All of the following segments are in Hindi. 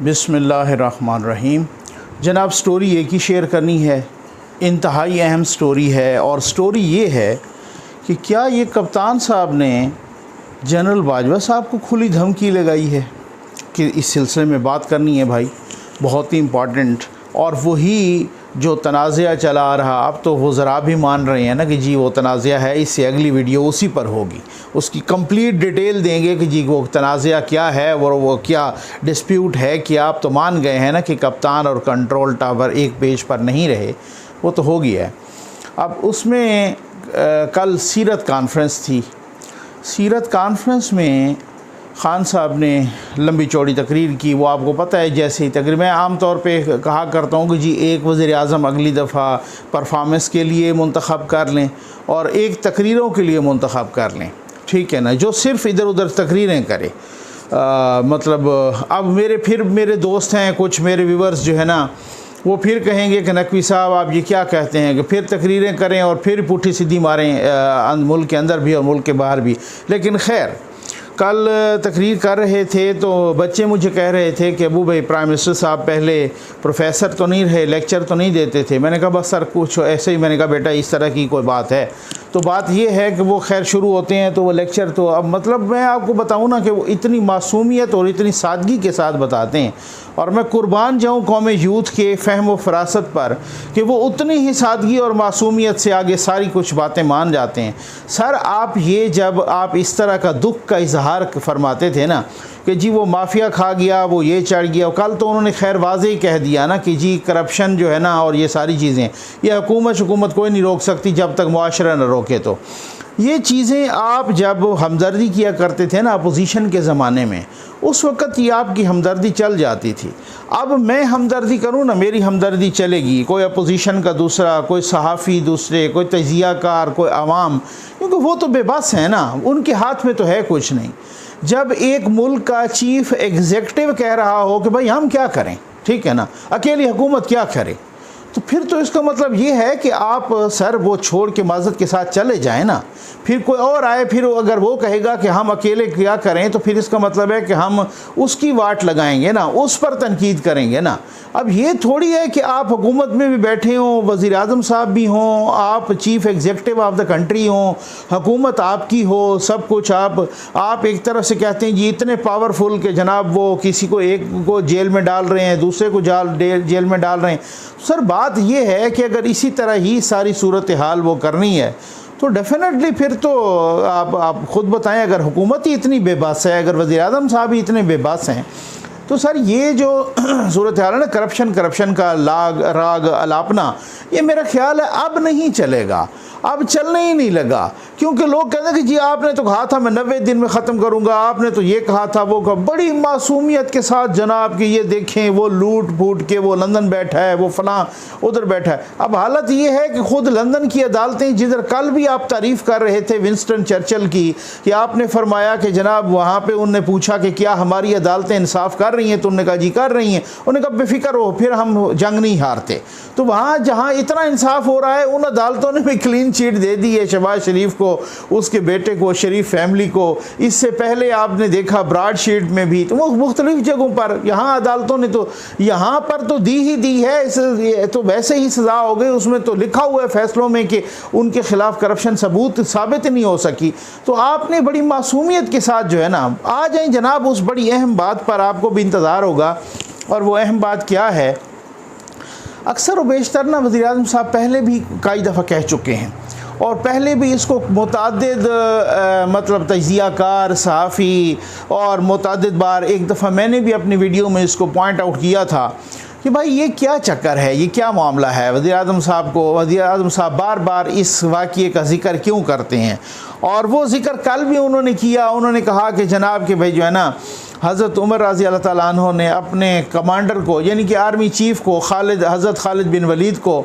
बिस्मिल्लाहिर्रहमानिर्रहीम। जनाब, स्टोरी एक ही शेयर करनी है, इंतहाई अहम स्टोरी है। और स्टोरी ये है कि क्या ये कप्तान साहब ने जनरल बाजवा साहब को खुली धमकी लगाई है कि इस सिलसिले में बात करनी है भाई, बहुत ही इम्पॉर्टेंट। और वही जो तनाज़ा चला आ रहा, अब तो वो ज़रा भी मान रहे हैं ना कि जी वो तनाज़ा है, इससे अगली वीडियो उसी पर होगी, उसकी कंप्लीट डिटेल देंगे कि जी वो तनाज़ा क्या है और वो क्या डिस्प्यूट है। कि आप तो मान गए हैं ना कि कप्तान और कंट्रोल टावर एक पेज पर नहीं रहे, वो तो हो गया है। अब उसमें कल सीरत कॉन्फ्रेंस थी। सीरत कॉन्फ्रेंस में ख़ान साहब ने लंबी चौड़ी तकरीर की। वो आपको पता है, जैसे ही तकरीर मैं आम तौर पे कहा करता हूँ कि जी एक वज़ीर-ए-आज़म अगली दफ़ा परफॉर्मेंस के लिए मुंतख़ब कर लें और एक तकरीरों के लिए मुंतख़ब कर लें, ठीक है ना, जो सिर्फ़ इधर उधर तकरीरें करे। मतलब अब मेरे दोस्त हैं, कुछ मेरे व्यूवर्स जो है ना, वो फिर कहेंगे कि नकवी साहब आप ये क्या कहते हैं कि फिर तकरीरें करें और फिर पुठी सीधी मारें मुल्क के अंदर भी और मुल्क के बाहर भी। लेकिन खैर, कल तकरीर कर रहे थे तो बच्चे मुझे कह रहे थे कि अबू भाई प्राइम मिनिस्टर साहब पहले प्रोफेसर तो नहीं रहे, लेक्चर तो नहीं देते थे। मैंने कहा बस सर कुछ ऐसे ही। मैंने कहा बेटा इस तरह की कोई बात है तो बात ये है कि वो खैर शुरू होते हैं तो वो लेक्चर तो अब मतलब मैं आपको बताऊं ना कि वो इतनी मासूमियत और इतनी सादगी के साथ बताते हैं। और मैं कुर्बान जाऊं कौम यूथ के फ़हम व फरासत पर कि वो उतनी ही सादगी और मासूमियत से आगे सारी कुछ बातें मान जाते हैं। सर आप ये जब आप इस तरह का दुख का इजहार फरमाते थे ना कि जी वो माफिया खा गया, वो ये चढ़ गया, कल तो उन्होंने खैर वाज़े ही कह दिया ना कि जी करप्शन जो है ना और ये सारी चीज़ें, ये हुकूमत कोई नहीं रोक सकती जब तक मुआशरा न रोके। तो ये चीज़ें आप जब हमदर्दी किया करते थे ना अपोजिशन के ज़माने में, उस वक़्त ये आपकी हमदर्दी चल जाती थी। अब मैं हमदर्दी करूँ ना, मेरी हमदर्दी चलेगी, कोई अपोजिशन का दूसरा, कोई सहाफ़ी दूसरे, कोई तजियाकार, कोई आवाम, क्योंकि वो तो बेबस है ना, उनके हाथ में तो है कुछ नहीं। जब एक मुल्क का चीफ़ एग्जेक्टिव कह रहा हो कि भाई हम क्या करें, ठीक है ना, अकेली हुकूमत क्या करे, तो फिर तो इसका मतलब ये है कि आप सर वो छोड़ के माज़रत के साथ चले जाएं ना। फिर कोई और आए, फिर अगर वो कहेगा कि हम अकेले क्या करें तो फिर इसका मतलब है कि हम उसकी वाट लगाएंगे ना, उस पर तनकीद करेंगे ना। अब ये थोड़ी है कि आप हुकूमत में भी बैठे हों, वज़ीर-ए-आज़म साहब भी हों, आप chief executive of the country हों, हुकूमत आपकी हो, सब कुछ आप एक तरह से कहते हैं जी इतने पावरफुल कि जनाब वो किसी को एक को जेल में डाल रहे हैं, दूसरे को जेल में डाल रहे हैं। सर बात ये है कि अगर इसी तरह ही सारी सूरत हाल वो करनी है तो डेफिनेटली फिर तो आप ख़ुद बताएं, अगर हुकूमत ही इतनी बेबस है, अगर वज़ीर-ए-आज़म साहब ही इतने बेबस हैं, तो सर ये जो सूरत हाल है ना करप्शन का राग अलापना, ये मेरा ख्याल है अब नहीं चलेगा, अब चलने ही नहीं लगा। क्योंकि लोग कहते हैं कि जी आपने तो कहा था मैं 90 दिन में ख़त्म करूंगा, आपने तो ये कहा था वो कहा, बड़ी मासूमियत के साथ जनाब कि ये देखें वो लूट फूट के वो लंदन बैठा है, वो फलां उधर बैठा है। अब हालत ये है कि ख़ुद लंदन की अदालतें, जिधर कल भी आप तारीफ़ कर रहे थे विंस्टन चर्चिल की कि आपने फरमाया कि जनाब वहाँ पर उनने पूछा कि क्या हमारी अदालतें इंसाफ कर रही हैं, तो उन्होंने कहा जी कर रही हैं। उन्होंने कहा बेफिक्र हो, फिर हम जंग नहीं हारते। तो वहाँ जहाँ इतना इंसाफ हो रहा है, उन अदालतों ने भी क्लीन चिट दे दी है शहबाज शरीफ को, उसके बेटे को, शरीफ फैमिली को। इससे पहले आपने देखा ब्रॉड शीट में भी, तो वो मुख्तलिफ जगहों पर यहाँ अदालतों ने तो यहाँ पर तो दी ही दी है, इस तो वैसे ही सज़ा हो गई। उसमें तो लिखा हुआ है फैसलों में कि उनके ख़िलाफ़ करप्शन सबूत साबित नहीं हो सकी। तो आपने बड़ी मासूमियत के साथ जो है ना, आ जाएँ जनाब उस बड़ी अहम बात पर, आपको भी इंतज़ार होगा। और वो अहम बात क्या है, अक्सर व बेशतर ना वज़ीर-ए-आज़म साहब पहले भी कई दफ़ा कह चुके हैं और पहले भी इसको मुतअद्दिद मतलब तजियाकार, सहाफ़ी और मुतअद्दिद बार, एक दफ़ा मैंने भी अपनी वीडियो में इसको पॉइंट आउट किया था कि भाई ये क्या चक्कर है, ये क्या मामला है। वज़ीर-ए-आज़म साहब बार बार इस वाक़ये का ज़िक्र क्यों करते हैं। और वो ज़िक्र कल भी उन्होंने किया। उन्होंने कहा कि जनाब कि भाई जो है ना हज़रत उमर रज़ी अल्लाह ताला अन्हु ने अपने कमांडर को, यानी कि आर्मी चीफ़ को, हज़रत खालिद बिन वलीद को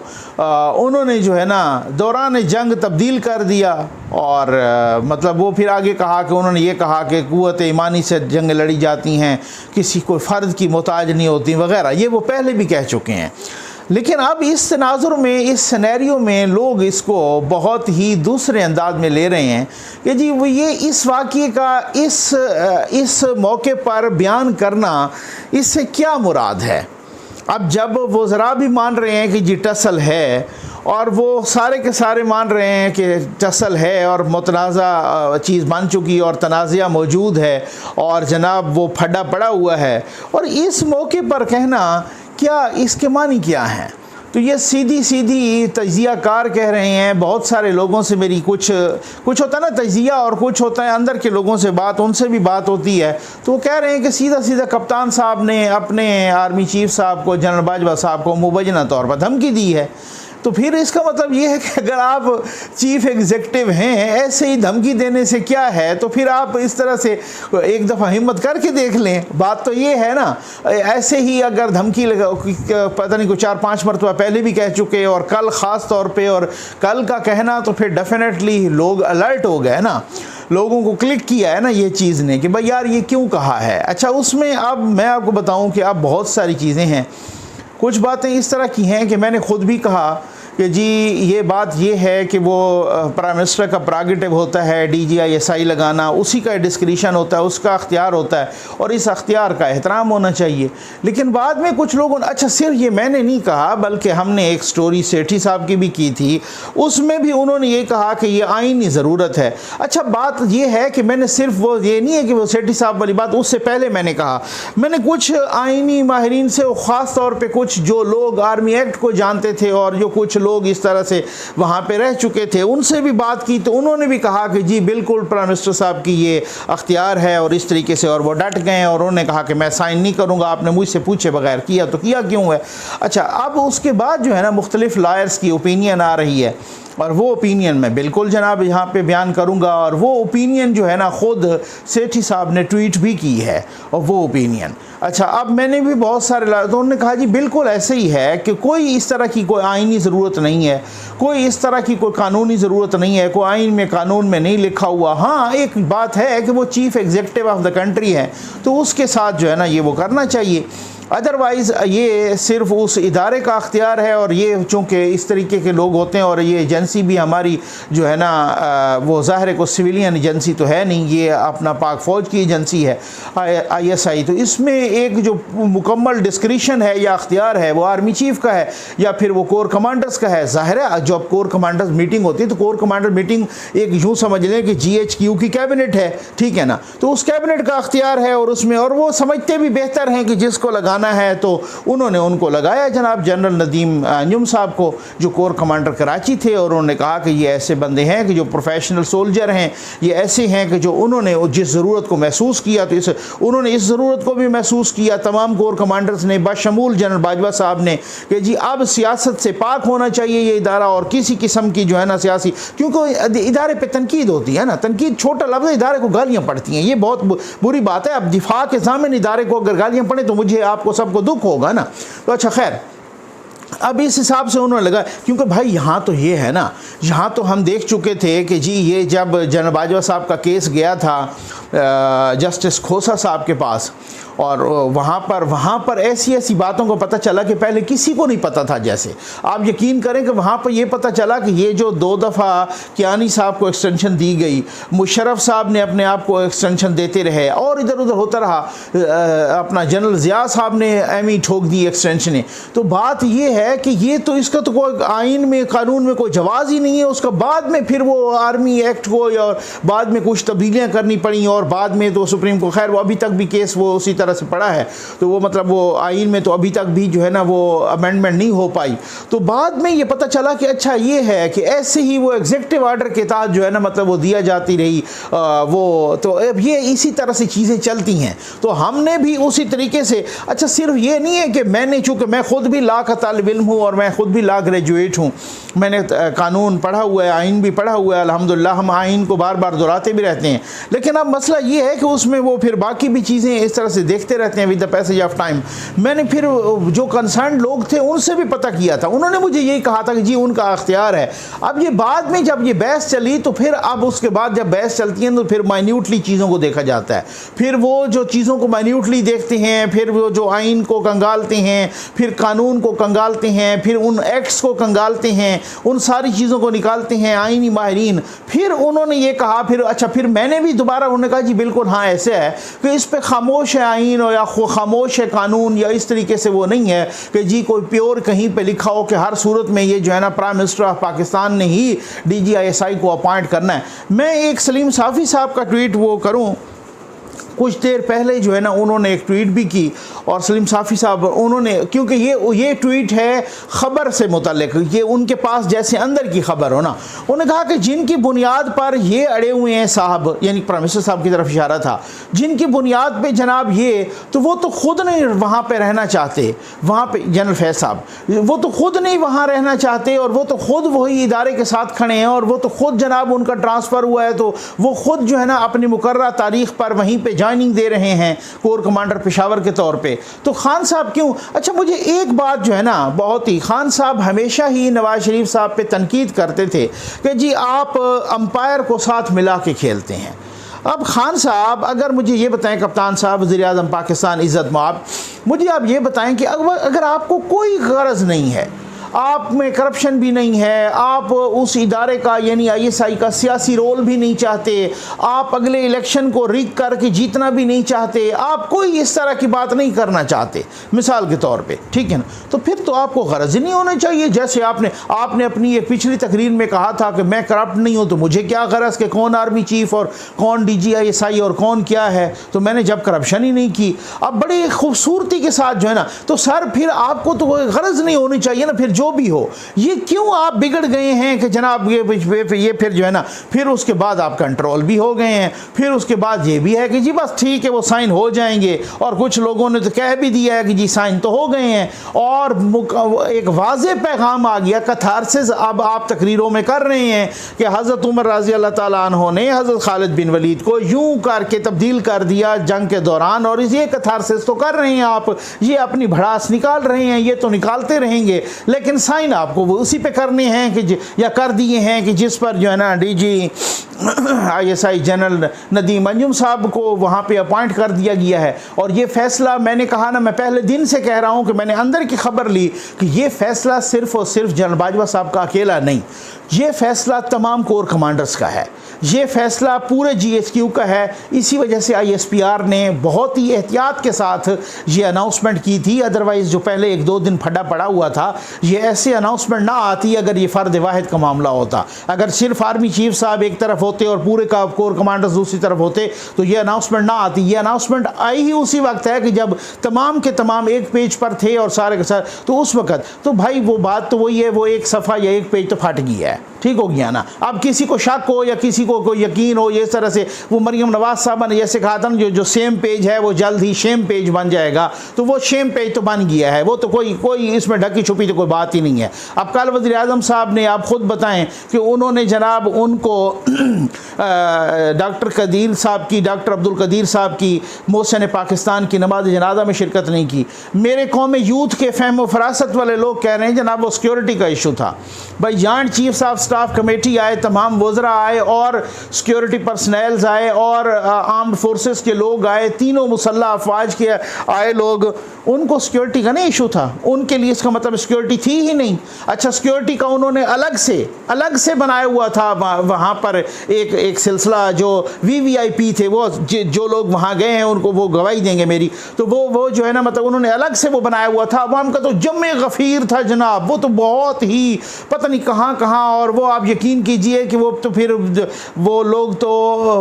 उन्होंने जो है ना दौरान जंग तब्दील कर दिया। और मतलब वो फिर आगे कहा कि उन्होंने ये कहा कि क़ुव्वत ईमानी से जंग लड़ी जाती हैं, किसी को फ़र्द की मोहताज नहीं होती वगैरह। ये वो पहले भी कह चुके हैं। लेकिन अब इस तनाजुर में, इस सिनेरियो में लोग इसको बहुत ही दूसरे अंदाज में ले रहे हैं कि जी वो ये इस वाक़ये का इस मौके पर बयान करना, इससे क्या मुराद है। अब जब वो ज़रा भी मान रहे हैं कि जी टसल है, और वो सारे के सारे मान रहे हैं कि टसल है और मुतनाज़ा चीज़ बन चुकी और तनाज़ा मौजूद है और जनाब वो फटा पड़ा हुआ है, और इस मौके पर कहना क्या, इसके मानी क्या हैं। तो ये सीधी सीधी तजिया कार कह रहे हैं। बहुत सारे लोगों से मेरी कुछ होता है ना तजिया, और कुछ होता है अंदर के लोगों से बात, उनसे भी बात होती है, तो वो कह रहे हैं कि सीधा सीधा कप्तान साहब ने अपने आर्मी चीफ साहब को, जनरल बाजवा साहब को मुबैना तौर पर धमकी दी है। तो फिर इसका मतलब ये है कि अगर आप चीफ एग्जीक्यूटिव हैं, ऐसे ही धमकी देने से क्या है, तो फिर आप इस तरह से एक दफ़ा हिम्मत करके देख लें। बात तो ये है ना, ऐसे ही अगर धमकी लगा, पता नहीं कुछ 4-5 मरतबा पहले भी कह चुके, और कल ख़ास तौर पे, और कल का कहना तो फिर डेफिनेटली लोग अलर्ट हो गए ना, लोगों को क्लिक किया है ना ये चीज़ ने कि भाई यार ये क्यों कहा है। अच्छा, उसमें अब मैं आपको बताऊं कि अब बहुत सारी चीज़ें हैं। कुछ बातें इस तरह की हैं कि मैंने ख़ुद भी कहा कि जी ये बात ये है कि वो प्राइम मिनिस्टर का प्रेरोगेटिव होता है DGI-SI लगाना, उसी का डिस्क्रिशन होता है, उसका अख्तियार होता है, और इस अख्तियार का एहतराम होना चाहिए। लेकिन बाद में कुछ लोगों ने, अच्छा सिर्फ ये मैंने नहीं कहा, बल्कि हमने एक स्टोरी सेठी साहब की भी की थी, उसमें भी उन्होंने ये कहा कि ये आईनी ज़रूरत है। अच्छा, बात ये है कि मैंने सिर्फ वो ये नहीं है कि वो सेठी साहब वाली बात, उससे पहले मैंने कहा, मैंने कुछ आईनी माहिरीन से, ख़ास तौर पर कुछ जो लोग आर्मी एक्ट को जानते थे और जो कुछ लोग इस तरह से वहाँ पे रह चुके थे, उनसे भी बात की, तो उन्होंने भी कहा कि जी बिल्कुल प्राइम मिनिस्टर साहब की ये अख्तियार है, और इस तरीके से, और वो डट गए और उन्होंने कहा कि मैं साइन नहीं करूँगा, आपने मुझसे पूछे बगैर किया तो किया क्यों है। अच्छा, अब उसके बाद जो है ना मुख्तलिफ लॉयर्स की ओपिनियन आ रही है, और वो ओपिनियन मैं बिल्कुल जनाब यहाँ पे बयान करूँगा, और वो ओपिनियन जो है ना ख़ुद सेठी साहब ने ट्वीट भी की है, और वो ओपिनियन। अच्छा, अब मैंने भी बहुत सारे तो उन्होंने कहा जी बिल्कुल ऐसे ही है कि कोई इस तरह की कोई आइनी ज़रूरत नहीं है, कोई इस तरह की कोई कानूनी ज़रूरत नहीं है, कोई आइन में कानून में नहीं लिखा हुआ। हाँ, एक बात है कि वो chief executive of the country है, तो उसके साथ जो है ना ये वो करना चाहिए। अदरवाइज़ ये सिर्फ उस इदारे का अख्तियार है, और ये चूँकि इस तरीके के लोग होते हैं, और ये एजेंसी भी हमारी जो है ना वो ज़ाहिर है को सिविलियन एजेंसी तो है नहीं, ये अपना पाक फ़ौज की एजेंसी है ISI, तो इसमें एक जो मुकम्मल डिस्क्रिशन है या अख्तियार है वो आर्मी चीफ़ का है, या फिर वो कोर कमांडर्स का है। ज़ाहिर है जब कोर कमांडर्स मीटिंग होती है, तो कोर कमांडर मीटिंग एक यूँ समझ लें कि GHQ की कैबिनेट है, ठीक है ना, तो उस कैबिनेट का अख्तियार है, और उसमें, और वो समझते भी बेहतर हैं कि जिसको लगा है, तो उन्होंने उनको लगाया जनाब जनरल नदीम अंजुम साहब को, जो कोर कमांडर कराची थे, और उन्होंने कहा कि ये ऐसे बंदे हैं कि जो प्रोफेशनल सोल्जर हैं, ये ऐसे हैं कि जो उन्होंने जिस ज़रूरत को महसूस किया, तो उन्होंने इस ज़रूरत को भी महसूस किया, तमाम कोर कमांडर्स ने बशमूल जनरल बाजवा साहब ने, कि जी अब सियासत से पाक होना चाहिए ये इदारा, और किसी किस्म की जो है ना सियासी, क्योंकि इदारे पर तनकीद होती है ना, तनकीद छोटा लफ्ज़, इदारे को गालियाँ पड़ती हैं, ये बहुत बुरी बात है। अब दिफा के ज़ामिन इदारे को अगर गालियाँ पड़े तो मुझे आपको सबको दुख होगा ना। तो अच्छा, खैर, अब इस हिसाब से उन्होंने लगा, क्योंकि भाई यहाँ तो ये है ना, यहाँ तो हम देख चुके थे कि जी ये जब जनरल बाजवा साहब का केस गया था जस्टिस खोसा साहब के पास, और वहाँ पर ऐसी बातों को पता चला कि पहले किसी को नहीं पता था। जैसे आप यकीन करें कि वहाँ पर ये पता चला कि ये जो 2 दफ़ा कियानी साहब को एक्सटेंशन दी गई, मुशर्रफ साहब ने अपने आप को एक्सटेंशन देते रहे, और इधर उधर होता रहा, अपना जनरल ज़िया साहब ने एमी ठोक दी एक्सटेंशनें। तो बात ये है कि ये तो इसका तो कोई आइन में, कानून में कोई जवाज़ ही नहीं है। उसका बाद में फिर वो आर्मी एक्ट को, और बाद में कुछ तब्दीलियाँ करनी पड़ी, और बाद में तो सुप्रीम को, खैर वो अभी तक भी केस वो उसी तरह से पड़ा है, तो वो मतलब वो आइन में तो अभी तक भी जो है ना वो अमेंडमेंट नहीं हो पाई। तो बाद में ये पता चला कि अच्छा ये है कि ऐसे ही वो एग्जीक्यूटिव ऑर्डर के तहत जो है ना मतलब वो दिया जाती रही, वो तो अब ये इसी तरह से चीज़ें चलती हैं। तो हमने भी उसी तरीके से, अच्छा सिर्फ ये नहीं है कि मैंने, चूँकि मैं ख़ुद भी लॉ का तालिब इल्म हूँ और मैं ख़ुद भी लॉ ग्रेजुएट हूँ, मैंने कानून पढ़ा हुआ है, आइन भी पढ़ा हुआ है, अल्हम्दुलिल्लाह हम आइन को बार बार दोहराते भी रहते हैं। लेकिन अब मसला ये है कि उसमें वो फिर बाकी भी चीज़ें इस तरह से देखते रहते हैं with the passage of time. मैंने फिर जो कंसर्न लोग थे उनसे भी पता किया था, उन्होंने मुझे यही कहा था कि जी उनका अख्तियार है। अब ये बाद में जब ये बहस चली तो फिर अब उसके बाद जब बहस चलती है तो फिर माइन्यूटली चीज़ों को देखा जाता है, फिर वो जो चीज़ों को माइन्यूटली देखते हैं, फिर वो जो आइन को कंगालते हैं, फिर कानून को कंगालते हैं, फिर उन एक्ट्स को कंगालते हैं, उन सारी चीज़ों को निकालते हैं आइनी माहिरीन। फिर उन्होंने ये कहा, फिर अच्छा फिर मैंने भी दोबारा उन्होंने कहा जी बिल्कुल हाँ ऐसे है कि इस पे खामोश है आइन या खामोश है कानून, या इस तरीके से वो नहीं है कि जी कोई प्योर कहीं पे लिखा हो कि हर सूरत में ये जो है ना प्राइम मिनिस्टर ऑफ पाकिस्तान ने ही DGISI को अपॉइंट करना है। मैं एक सलीम साफ़ी साहब का ट्वीट वो करूँ, कुछ देर पहले जो है ना उन्होंने एक ट्वीट भी की, और सलीम साफ़ी साहब उन्होंने, क्योंकि ये ट्वीट है ख़बर से मुतल्लिक, ये उनके पास जैसे अंदर की खबर हो ना, उन्होंने कहा कि जिनकी बुनियाद पर ये अड़े हुए हैं साहब, यानी प्राइम मिनिस्टर साहब की तरफ इशारा था, जिनकी बुनियाद पे जनाब ये, तो वो तो ख़ुद नहीं वहाँ पे रहना चाहते, वहाँ पे जनरल फैज़ साहब वो तो ख़ुद नहीं वहाँ रहना चाहते, और वो तो ख़ुद वही इदारे के साथ खड़े हैं, और वो तो ख़ुद जनाब उनका ट्रांसफ़र हुआ है तो वो ख़ुद जो है ना अपनी मुकर्रर तारीख़ पर वहीं पर ज्वाइनिंग दे रहे हैं कोर कमांडर पेशावर के तौर पे। तो खान साहब क्यों? अच्छा मुझे एक बात जो है ना बहुत ही, खान साहब हमेशा ही नवाज शरीफ साहब पे तनकीद करते थे कि जी आप अंपायर को साथ मिला के खेलते हैं। अब खान साहब अगर मुझे ये बताएं, कप्तान साहब वज़ीर-ए-आज़म पाकिस्तान इज़्ज़त मआब, मुझे आप ये बताएं कि अगर आपको कोई गरज नहीं है, आप में करप्शन भी नहीं है, आप उस इदारे का यानी ISI का सियासी रोल भी नहीं चाहते, आप अगले इलेक्शन को रिग करके जीतना भी नहीं चाहते, आप कोई इस तरह की बात नहीं करना चाहते मिसाल के तौर पे, ठीक है ना, तो फिर तो आपको गरज ही नहीं होना चाहिए। जैसे आपने अपनी एक पिछली तकरीर में कहा था कि मैं करप्ट नहीं हूँ तो मुझे क्या गरज कि कौन आर्मी चीफ और कौन DGISI और कौन क्या है, तो मैंने जब करप्शन ही नहीं की। अब बड़ी खूबसूरती के साथ जो है ना, तो सर फिर आपको तो कोई गरज नहीं होनी चाहिए ना, फिर जो भी हो, ये क्यों आप बिगड़ गए हैं कि जनाब ये फिर जो है ना, फिर उसके बाद आप कंट्रोल भी हो गए हैं, फिर उसके बाद ये भी है कि जी बस ठीक है वो साइन हो जाएंगे, और कुछ लोगों ने तो कह भी दिया है कि जी साइन तो हो गए हैं, और एक वाज़े पैगाम आ गया कथारसिस अब आप तकरीरों में कर रहे हैं कि हज़रत उमर रज़ी अल्लाह ताला अन्हो ने हज़रत खालिद बिन वलीद को यूं करके तब्दील कर दिया जंग के दौरान, और ये कथारसिस तो कर रहे हैं आप, ये अपनी भड़ास निकाल रहे हैं, ये तो निकालते रहेंगे, लेकिन साइन आपको वो उसी पे करने हैं कि या कर दिए हैं कि जिस पर जो है ना DGISI जनरल नदीम अंजुम साहब को वहाँ पे अपॉइंट कर दिया गया है। और ये फ़ैसला मैंने कहा ना, मैं पहले दिन से कह रहा हूँ कि मैंने अंदर की खबर ली कि ये फ़ैसला सिर्फ़ और सिर्फ जनरल बाजवा साहब का अकेला नहीं, ये फ़ैसला तमाम कोर कमांडर्स का है, ये फ़ैसला पूरे GHQ का है। इसी वजह से ISPR ने बहुत ही एहतियात के साथ ये अनाउंसमेंट की थी, अदरवाइज़ जो पहले 1-2 दिन फटा पड़ा हुआ था, ये ऐसे अनाउंसमेंट ना आती अगर ये फ़र्द वाहिद का मामला होता। अगर सिर्फ आर्मी चीफ साहब एक तरफ होते और पूरे का कोर कमांडर्स दूसरी तरफ होते तो ये अनाउंसमेंट ना आती। ये अनाउंसमेंट आई ही उसी वक्त है कि जब तमाम के तमाम एक पेज पर थे और सारे के सारे, तो उस वक्त तो भाई वो बात तो वही है, वो एक सफ़ा या एक पेज तो फट गया है, ठीक हो गया ना। अब किसी को शक हो या किसी को कोई यकीन हो, ये इस तरह से वो मरियम नवाज साहब ने जैसे कहा था ना, जो सेम पेज है वो जल्द ही शेम पेज बन जाएगा, तो वो शेम पेज तो बन गया है, वो तो कोई इसमें ढकी छुपी तो कोई बात ही नहीं है। अब कल वज़ीर-ए-आज़म साहब ने, आप ख़ुद बताएं कि उन्होंने जनाब उनको डॉक्टर कदीर साहब की, डॉक्टर अब्दुल कदीर साहब की मोहसिन पाकिस्तान की नमाज जनाजा में शिरकत नहीं की। मेरे कौम यूथ के फ़हम व फरासत वाले लोग कह रहे हैं जनाब वो सिक्योरिटी का इशू था। भाई जॉइंट चीफ साहब स्टाफ कमेटी आए, तमाम वज़रा आए और सिक्योरिटी पर्सनल्स आए और आर्म्ड फोर्सेस के लोग आए, तीनों मुसल्लह अफवाज के आए लोग, उनको सिक्योरिटी का नहीं इशू था, उनके लिए इसका मतलब सिक्योरिटी थी ही नहीं। अच्छा सिक्योरिटी का उन्होंने अलग से बनाया हुआ था, वहाँ पर एक सिलसिला जो VVIP थे, वो जो लोग वहाँ गए हैं उनको वो गवाही देंगे मेरी, तो वो जो है ना मतलब उन्होंने अलग से वो बनाया हुआ था। अवाम का तो जम्मे गफ़ीर था जनाब, वो तो बहुत ही पता नहीं कहाँ, और वो आप यकीन कीजिए कि वो तो फिर वो लोग तो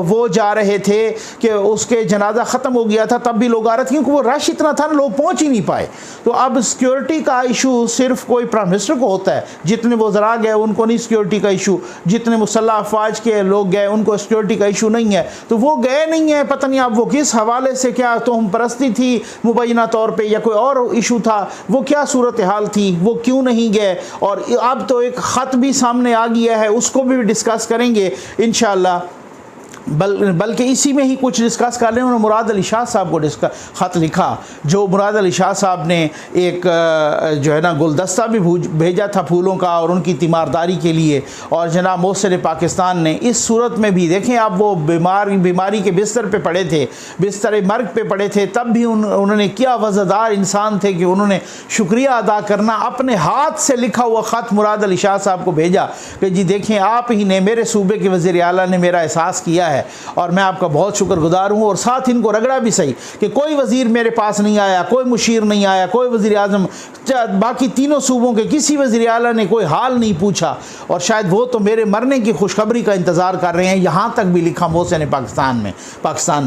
वो जा रहे थे कि उसके जनाजा ख़त्म हो गया था तब भी लोग आ रहे थे, क्योंकि वो रश इतना था ना, लोग पहुँच ही नहीं पाए। तो अब सिक्योरिटी का इशू सिर्फ कोई प्राइम मिनिस्टर को होता है, जितने वज़रा गए उनको नहीं सिक्योरिटी का इशू, जितने मुसल्लह अफवाज के लोग गए उनको सिक्योरिटी का इशू नहीं है, तो वो गए नहीं है, पता नहीं अब वो किस हवाले से, क्या तो हम परस्ती थी मुबैना तौर पे या कोई और इशू था, वो क्या सूरत हाल थी, वो क्यों नहीं गए। और अब तो एक ख़त भी सामने आ गया है, उसको भी डिस्कस करेंगे इंशाअल्लाह। बल्कि इसी में ही कुछ डिस्कस कर रहे हैं। उन्होंने मुराद अली शाह साहब को ख़त लिखा, जो मुराद अली शाह साहब ने एक जो है ना गुलदस्ता भी भेजा था फूलों का और उनकी तीमारदारी के लिए। और जनाब मोहसिन पाकिस्तान ने इस सूरत में भी देखें, आप वो बीमारी के बिस्तर पे पड़े थे, बिस्तर मर्ग पे पड़े थे, तब भी उन्होंने क्या वज़ादार इंसान थे कि उन्होंने शुक्रिया अदा करना, अपने हाथ से लिखा हुआ ख़त मुराद अली शाह साहब को भेजा कि जी देखें, आप ही ने, मेरे सूबे के वज़ीर आला ने मेरा एहसास किया है और मैं आपका बहुत शुक्रगुजार हूँ। और साथ इनको रगड़ा भी सही कि कोई वज़ीर मेरे पास नहीं आया, कोई मुशीर नहीं आया, कोई वज़ीर आज़म, बाकी तीनों सूबों के किसी वज़ीर आला ने कोई हाल नहीं पूछा, और शायद वो तो मेरे मरने की खुशखबरी का इंतज़ार कर रहे हैं। यहाँ तक भी लिखा मोहसिन पाकिस्तान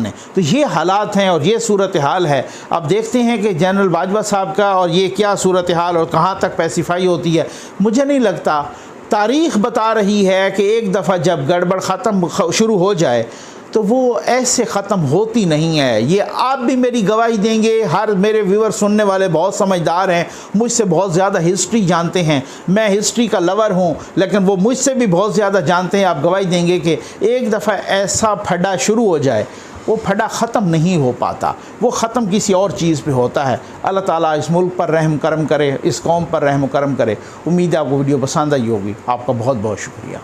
ने। तो ये हालात हैं और ये सूरत हाल है। अब देखते हैं कि जनरल बाजवा साहब का और ये क्या सूरत हाल और कहाँ तक पैसिफाई होती है। मुझे नहीं लगता, तारीख़ बता रही है कि एक दफ़ा जब गड़बड़ ख़त्म शुरू हो जाए तो वो ऐसे ख़त्म होती नहीं है। ये आप भी मेरी गवाही देंगे, हर मेरे व्यूअर सुनने वाले बहुत समझदार हैं, मुझसे बहुत ज़्यादा हिस्ट्री जानते हैं, मैं हिस्ट्री का लवर हूँ, लेकिन वो मुझसे भी बहुत ज़्यादा जानते हैं। आप गवाही देंगे कि एक दफ़ा ऐसा फड्डा शुरू हो जाए, वो फड्डा ख़त्म नहीं हो पाता, वो ख़त्म किसी और चीज़ पे होता है। अल्लाह ताला इस मुल्क पर रहम करम करे, इस कौम पर रहम करम करे। उम्मीद है आपको वीडियो पसंद आई होगी। आपका बहुत बहुत शुक्रिया।